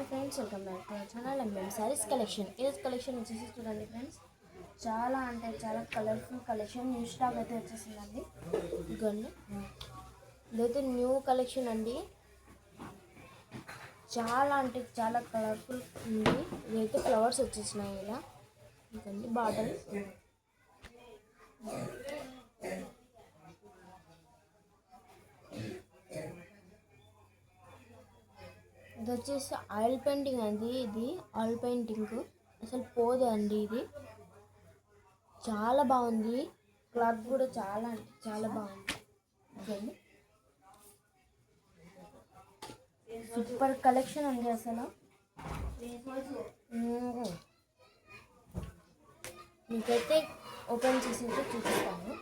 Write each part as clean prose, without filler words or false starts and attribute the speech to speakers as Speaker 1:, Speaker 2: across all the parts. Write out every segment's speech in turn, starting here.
Speaker 1: Friends, welcome back to our channel. MM saris collection. ఈరోజు collection వచ్చేసి చూడండి ఫ్రెండ్స్, చాలా అంటే చాలా కలర్ఫుల్ కలెక్షన్. న్యూ స్టాక్ అయితే వచ్చేసిందండి. ఇదిగోండి, ఇదైతే న్యూ కలెక్షన్ అండి. చాలా అంటే చాలా కలర్ఫుల్ ఉంది. ఇదైతే ఫ్లవర్స్ వచ్చేసినాయి ఇలా. ఇదండి బాటిల్. ఇది వచ్చేసి ఆయిల్ పెయింటింగ్ అండి. ఇది ఆయిల్ పెయింటింగ్ అసలు పోదు అండి. ఇది చాలా బాగుంది. క్లాత్ కూడా చాలా అంటే చాలా బాగుంది. ఇదండి సూపర్ కలెక్షన్ అండి. అసలు మీకైతే ఓపెన్ చేసి అయితే చూపిస్తాను.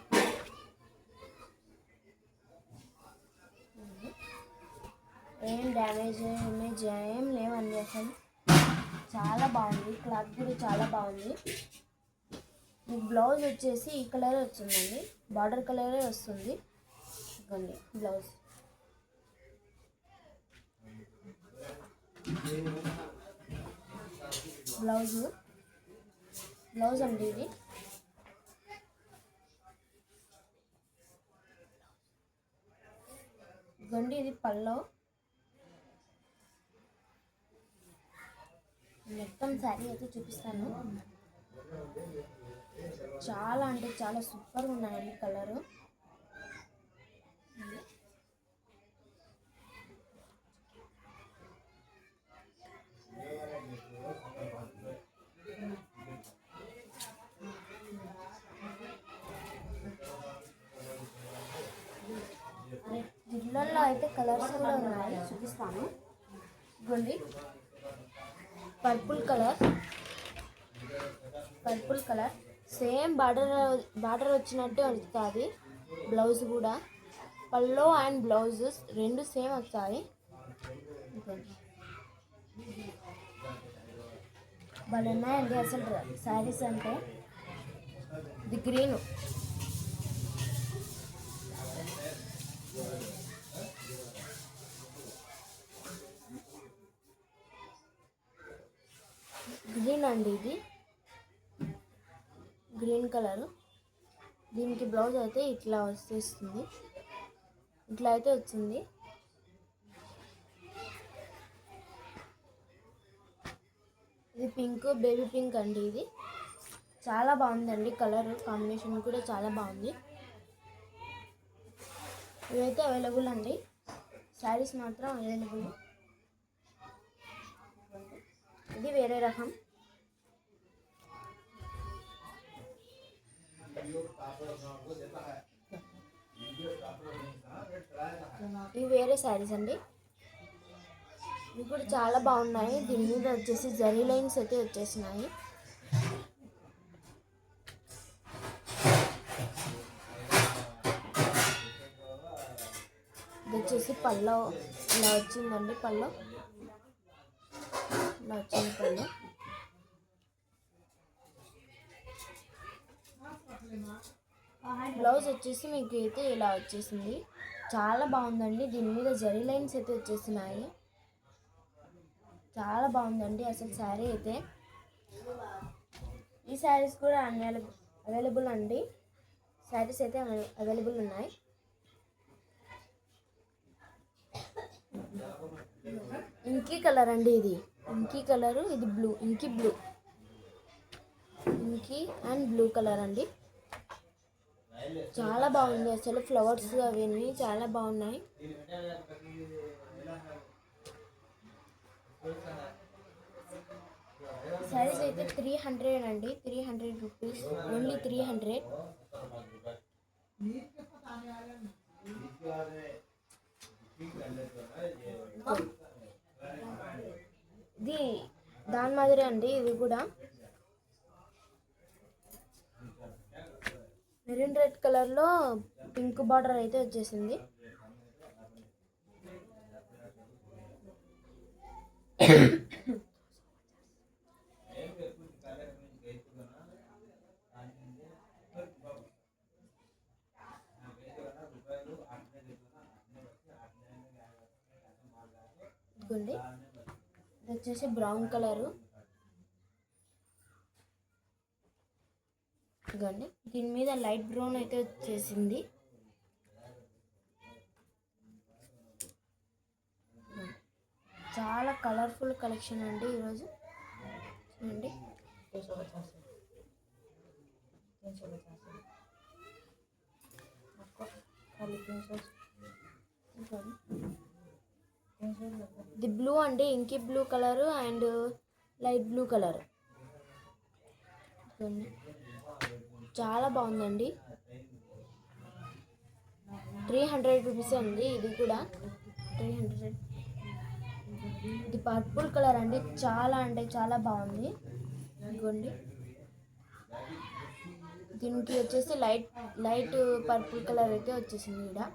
Speaker 1: ఏం డ్యామేజ్ ఇమేజ్ ఏం లేవండి. అసలు చాలా బాగుంది. క్లాత్ కూడా చాలా బాగుంది. మీకు బ్లౌజ్ వచ్చేసి ఈ కలర్ వచ్చిందండి. బార్డర్ కలరే వస్తుంది. ఇదిగోండి బ్లౌజ్. బ్లౌజ్ అండి ఇది. ఇదిగోండి ఇది పల్లో. మొత్తం శారీ అయితే చూపిస్తాను. చాలా అంటే చాలా సూపర్గా ఉన్నాయండి కలరు. జిల్లాల్లో అయితే కలర్స్ కూడా ఉన్నాయి, చూపిస్తాను. ఇదిగోండి పర్పుల్ కలర్ సేమ్ బార్డర్ వచ్చినట్టే వస్తుంది. బ్లౌజ్ కూడా పల్లో అండ్ బ్లౌజ్ రెండు సేమ్ వస్తాయి. భలే ఉన్నాయండి అసలు శారీస్ అంటే. ఇది గ్రీన్. గ్రీన్ అండి ఇది. Green colour. దీనికి బ్లౌజ్ అయితే ఇట్లా వచ్చేస్తుంది. ఇట్లా అయితే వచ్చింది. ఇది పింక్, బేబీ పింక్ అండి. ఇది చాలా బాగుందండి. కలర్ కాంబినేషన్ కూడా చాలా బాగుంది. ఇవైతే అవైలబుల్ అండి. శారీస్ మాత్రం అవైలబుల్. ఇది వేరే రకం. ఇవి వేరే శారీస్ అండి. ఇవి కూడా చాలా బాగున్నాయి. దీని మీద వచ్చేసి జరీ లైన్స్ అయితే వచ్చేసినాయి. ఇది వచ్చేసి పల్లో ఇలా వచ్చిందండి. పల్లో ఇలా వచ్చింది. పల్లో బ్లౌజ్ వచ్చేసి మీకు అయితే ఇలా వచ్చేసింది. చాలా బాగుందండి. దీని మీద జరీ లైన్స్ అయితే వచ్చేసినాయి. చాలా బాగుందండి అసలు శారీ అయితే. ఈ శారీస్ కూడా అవైలబుల్ అండి. శారీస్ అయితే అవైలబుల్ ఉన్నాయి. ఇంకీ కలర్ అండి. ఇది ఇంకీ కలరు. ఇది బ్లూ, ఇంకీ అండ్ బ్లూ కలర్ అండి. చాలా బాగుంది అసలు. ఫ్లవర్స్ అవన్నీ చాలా బాగున్నాయి. సారీస్ అయితే 300 అండి. 300 రూపీస్ ఓన్లీ. 300. ఇది దాని మాదిరి అండి. ఇది కూడా మెరూన్ రెడ్ కలర్లో పింక్ బార్డర్ అయితే వచ్చేసింది. ఇదిగోండి, ఇది వచ్చేసి బ్రౌన్ కలరు. ఇదిగోండి, దీని మీద లైట్ బ్రౌన్ అయితే వచ్చేసింది. చాలా కలర్ఫుల్ కలెక్షన్ అండి ఈరోజు. చూడండి, ఇది బ్లూ అండి, ఇంకి blue colour and light blue colour. చాలా బాగుందండి. 300 రూపీస్ అండి. ఇది కూడా 300. ఇది పర్పుల్ కలర్ అండి, చాలా అంటే చాలా బాగుంది. ఇదిగోండి, దీనికి వచ్చేసి లైట్ పర్పుల్ కలర్ అయితే వచ్చేసింది. ఇక్కడ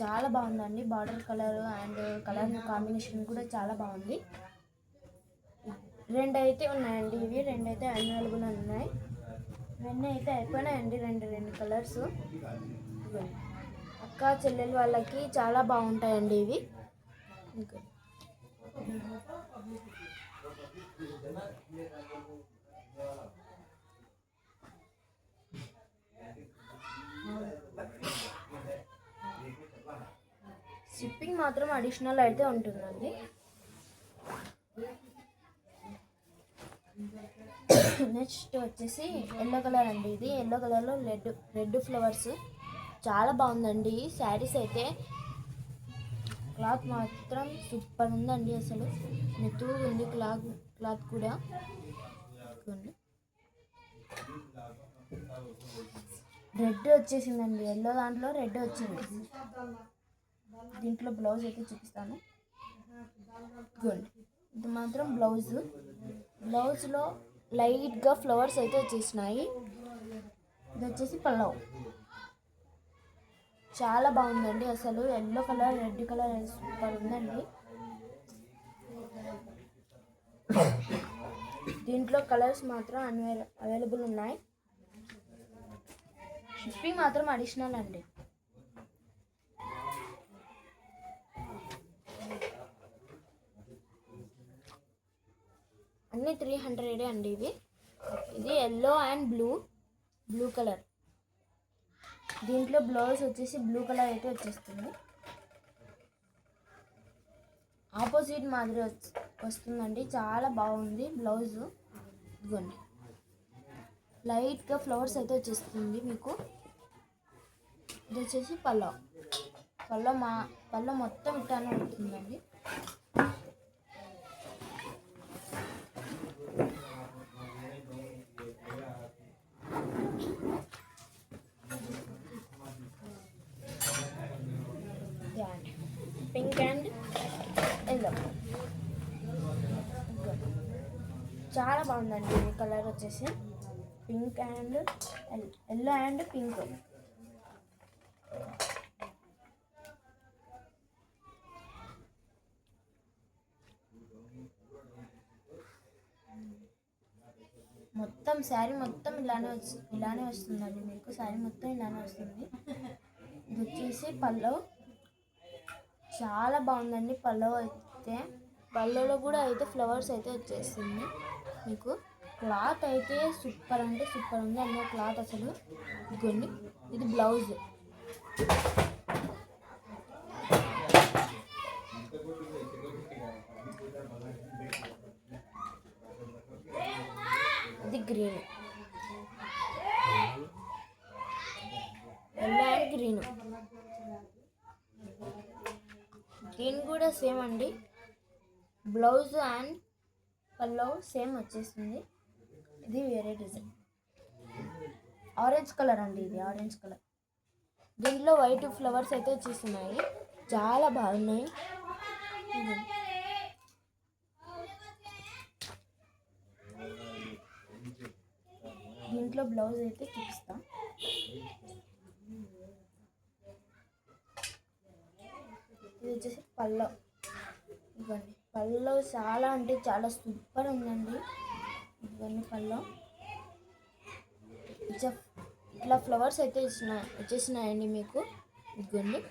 Speaker 1: చాలా బాగుందండి. Border colour and colour combination కూడా చాలా బాగుంది. 2 అయితే ఉన్నాయండి. ఇవి 2 అయితే అవైలబుల్ ఉన్నాయి. 2 అయితే అయిపోయినాయండి. 2 కలర్స్. అక్క చెల్లెలు వాళ్ళకి చాలా బాగుంటాయండి ఇవి. ఇంకా షిప్పింగ్ మాత్రం అడిషనల్ అయితే ఉంటుందండి. నెక్స్ట్ వచ్చేసి ఎల్లో కలర్ అండి. ఇది ఎల్లో కలర్లో రెడ్ ఫ్లవర్స్ చాలా బాగుందండి. శారీస్ అయితే క్లాత్ మాత్రం సూపర్ ఉందండి. అసలు మెత్తగా ఉంది క్లాత్ కూడా. రెడ్ వచ్చేసిందండి, ఎల్లో దాంట్లో రెడ్ వచ్చింది. దీంట్లో బ్లౌజ్ అయితే చూపిస్తాను. ఇది మాత్రం బ్లౌజ్లో లైట్గా ఫ్లవర్స్ అయితే వచ్చేసినాయి. ఇది వచ్చేసి పల్లవ్. చాలా బాగుందండి. అసలు yellow colour red colour super ఉందండి. దీంట్లో కలర్స్ మాత్రం అవైలబుల్ ఉన్నాయి. షిప్పింగ్ మాత్రం అడిషనల్ అండి. అన్నీ 300 అండి. ఇది ఎల్లో అండ్ బ్లూ కలర్. దీంట్లో బ్లౌజ్ వచ్చేసి బ్లూ కలర్ అయితే వచ్చేస్తుంది. ఆపోజిట్ మాదిరి వస్తుందండి. చాలా బాగుంది బ్లౌజ్. ఇదిగోండి, లైట్గా ఫ్లవర్స్ అయితే వచ్చేస్తుంది మీకు. ఇది వచ్చేసి పల్లో మొత్తం ఇట్లానే ఉంటుందండి. పింక్ అండ్ ఎల్లో చాలా బాగుందండి. ఈ కలర్ వచ్చేసి pink and yellow and pink. మొత్తం శారీ మొత్తం ఇలానే వస్తుందండి మీకు. శారీ మొత్తం ఇలానే వస్తుంది. ఇది వచ్చేసి పల్లో. చాలా బాగుందండి పల్లోలో కూడా అయితే ఫ్లవర్స్ అయితే వచ్చేస్తుంది మీకు. క్లాత్ అయితే సూపర్ అంటే సూపర్ ఉంది అన్న క్లాత్ అసలు. ఇదిగోండి, ఇది బ్లౌజ్. ఇది green, yellow and green. Green కూడా సేమ్ అండి. బ్లౌజ్ అండ్ పల్లో సేమ్ వచ్చేస్తుంది. ఇది వేరే డిజైన్. ఆరెంజ్ కలర్ అండి. ఇది ఆరెంజ్ కలర్. దీంట్లో వైట్ ఫ్లవర్స్ అయితే వచ్చేస్తున్నాయి. చాలా బాగున్నాయి. దీంట్లో బ్లౌజ్ అయితే చూపిస్తాం. ఇది వచ్చేసి పల్లో. ఇవ్వండి, పల్లో చాలా అంటే చాలా సూపర్ ఉందండి. ఇవన్నీ పల్లో ఇట్లా ఫ్లవర్స్ అయితే వచ్చేసినాయండి మీకు. ఇదిగోండి,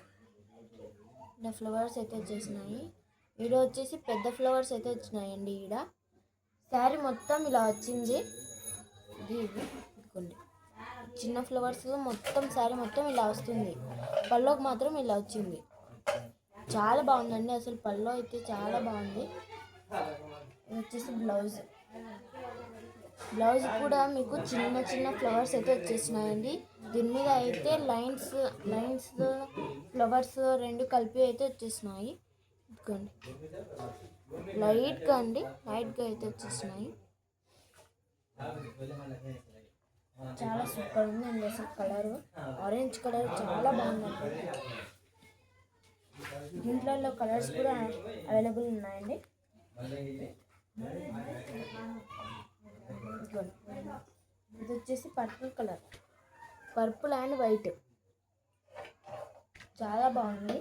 Speaker 1: ఇలా ఫ్లవర్స్ అయితే వచ్చేసినాయి. ఈడ వచ్చేసి పెద్ద ఫ్లవర్స్ అయితే వచ్చినాయండి. ఈడ శారీ మొత్తం ఇలా వచ్చింది. ఇదిగోండి చిన్న ఫ్లవర్స్ మొత్తం శారీ మొత్తం ఇలా వస్తుంది. పల్లోకి మాత్రం ఇలా వచ్చింది. చాలా బాగుందండి, అసలు పల్లో అయితే చాలా బాగుంది. ఇది వచ్చేసి బ్లౌజ్ కూడా మీకు చిన్న చిన్న ఫ్లవర్స్ అయితే వచ్చేసినాయండి. దీని మీద అయితే లైన్స్ ఫ్లవర్స్ రెండు కలిపి అయితే వచ్చేసినాయి. ఇదిగోండి లైట్గా అయితే వచ్చేసినాయి. చాలా సూపర్ ఉందండి అసలు. కలరు ఆరెంజ్ కలర్ చాలా బాగుందండి. దీంట్లో కలర్స్ కూడా అవైలబుల్ ఉన్నాయండి. ఇది వచ్చేసి పర్పుల్ అండ్ వైట్ చాలా బాగుంది.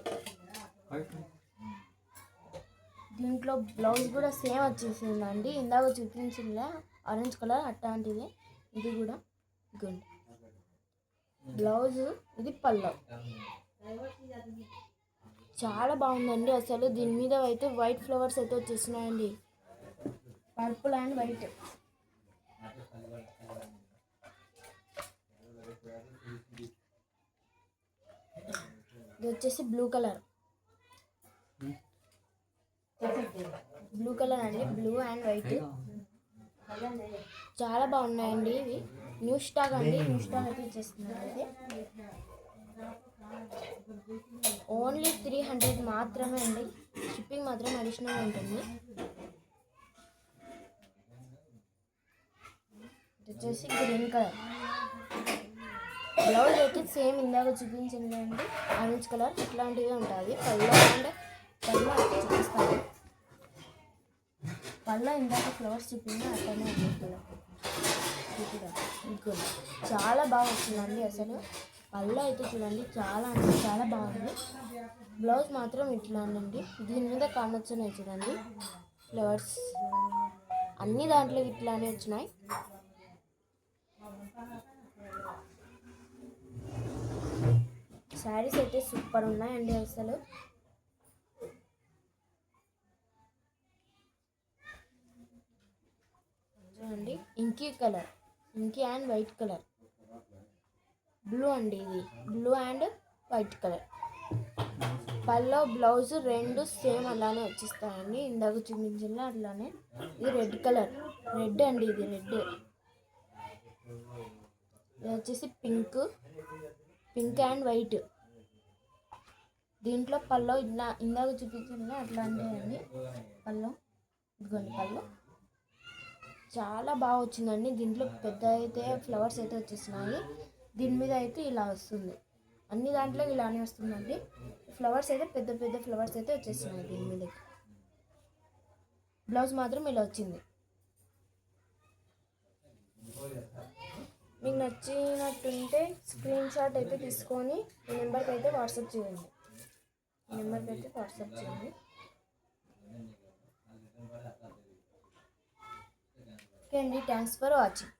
Speaker 1: దీంట్లో బ్లౌజ్ కూడా సేమ్ వచ్చేసిందండి. ఇందాక చూపించిందా ఆరెంజ్ కలర్ అట్లాంటిది ఇది కూడా. గుడ్ బ్లౌజ్, ఇది పల్లో. చాలా బాగుందండి అసలు. దీని మీద అయితే వైట్ ఫ్లవర్స్ అయితే వచ్చేసినాయండి. Purple and white. ఇది వచ్చేసి బ్లూ కలర్ అండి. బ్లూ అండ్ వైట్ చాలా బాగున్నాయండి. ఇవి న్యూ స్టాక్ అండి. న్యూ స్టాక్ అయితే ఇచ్చేస్తున్నారు. అయితే ఓన్లీ 300 మాత్రమే అండి. షిప్పింగ్ మాత్రం అడిషనల్ ఉంటుంది. ఇది వచ్చేసి గ్రీన్ కలర్. బ్లౌజ్ అయితే సేమ్ ఇందాక చూపించింది అండి, ఆరెంజ్ కలర్ ఇట్లాంటివి ఉంటుంది. పళ్ళు అయితే చూపిస్తాను. పళ్ళు ఇందాక ఫ్లవర్స్ చూపింది అట్లనే ఉంది కలర్. ఇది చాలా బాగా వచ్చిందండి అసలు. పళ్ళు అయితే చూడండి చాలా అంటే చాలా బాగుంది. బ్లౌజ్ మాత్రం ఇట్లా ఉందండి. దీని మీద కానొచ్చినాయి చూడండి ఫ్లవర్స్. అన్ని దాంట్లో ఇట్లానే వచ్చినాయి. శారీస్ అయితే సూపర్ ఉన్నాయండి అసలు. చూడండి ఇంకీ అండ్ వైట్ కలర్. బ్లూ అండి, ఇది blue and white colour. Pallu blouse రెండు సేమ్ అలానే వచ్చేస్తాయండి. ఇందాక చూపించిన అట్లానే. ఇది రెడ్ కలర్, రెడ్ అండి, ఇది రెడ్. ఇది వచ్చేసి పింక్ అండ్ వైట్. దీంట్లో పల్లో ఇందాక చూపించిన అట్లాంటివి అండి. ఇదిగోండి పల్లో చాలా బాగా వచ్చిందండి. దీంట్లో పెద్ద అయితే ఫ్లవర్స్ అయితే వచ్చేసినాయి. దీని మీద అయితే ఇలా వస్తుంది. అన్ని దాంట్లో ఇలానే వస్తుందండి. ఫ్లవర్స్ అయితే పెద్ద ఫ్లవర్స్ అయితే వచ్చేసినాయి దీని మీద. బ్లౌజ్ మాత్రం ఇలా వచ్చింది. మీకు నచ్చినట్టుంటే స్క్రీన్ షాట్ అయితే తీసుకొని ఈ నెంబర్కి అయితే వాట్సాప్ చేయండి. ఓకే అండి, థ్యాంక్స్ ఫర్ వాచింగ్.